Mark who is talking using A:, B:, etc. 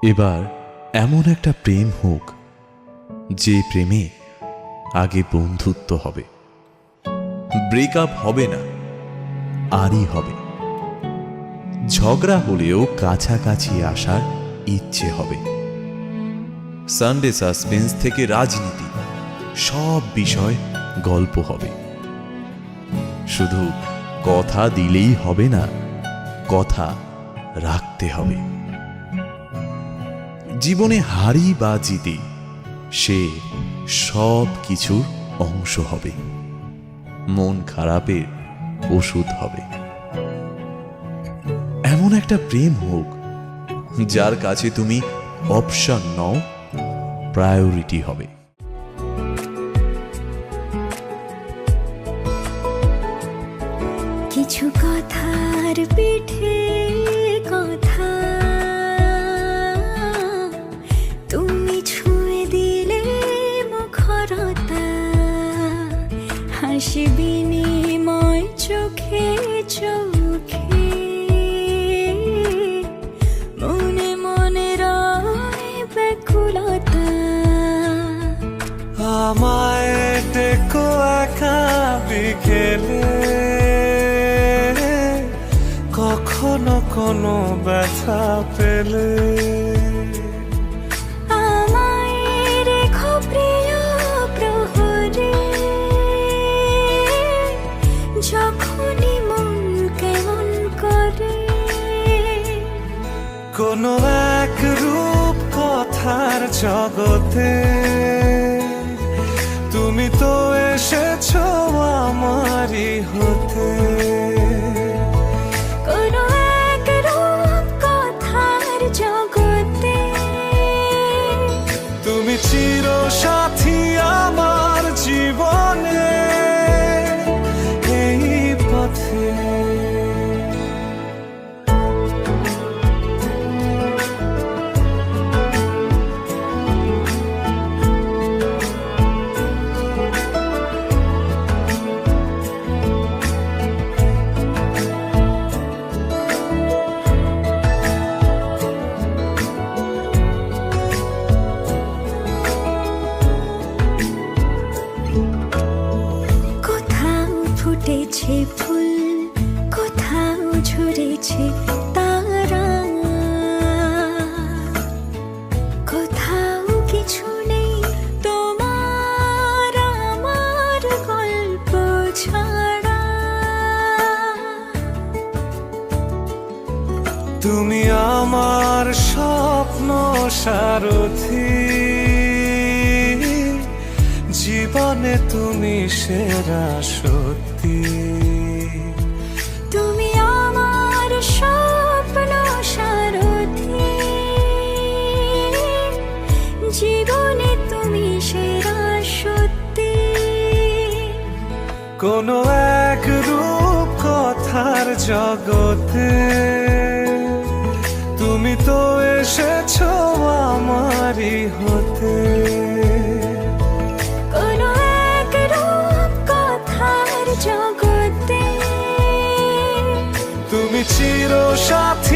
A: এবার এমন একটা প্রেম হোক যে প্রেমে আগে বন্ধুত্ব হবে, ব্রেকআপ হবে না, আরই হবে। ঝগড়া হলেও কাছাকাছি আসার ইচ্ছে হবে। সানডে সাসপেন্স থেকে রাজনীতি, সব বিষয় গল্প হবে। শুধু কথা দিলেই হবে না, কথা রাখতে হবে। জীবনে হারি বা জিতি, সে সব কিছুর অংশ হবে, মন খারাপের ওষুধ হবে। এমন একটা প্রেম হোক যার কাছে তুমি অপশন নও, প্রায়োরিটি হবে।
B: কিছু কথার পিঠে কথা তুমি ছুঁয়ে দিলে মুখরতা, হাসি বিনিময় চোখে চোখে, মনে মনে রয় ব্যাকুলতা।
C: আমায় ডেকো একা বিকেলে, কখনো কোনো ব্যথা পেলে।
B: আমায় রেখো প্রিয় প্রহরে, যখনই মন কেমন করে।
C: কোনো এক রূপ কথার জগতে তুমি তো এসেছো আমারই হতে।
B: কোনো এক রূপ কথার জগতে
C: তুমি চির সাথী আমার জীবনে, এই পথে।
B: ফুটেছে ফুল, কোথাও ঝরেছে তারা, কোথাও কিছু নেই তোমার আমার গল্প ছাড়া।
C: তুমি আমার স্বপ্ন সারথি, জীবনে তুমি সেরা সত্যি।
B: তুমি আমার স্বপ্ন সারথি, জীবনে তুমি সেরা সত্যি।
C: কোনো এক রূপ কথার জগতে তুমি তো এসেছো আমারই হতে।
B: কোনো এক রূপ কথার জগতে
C: তুমি চির সাথী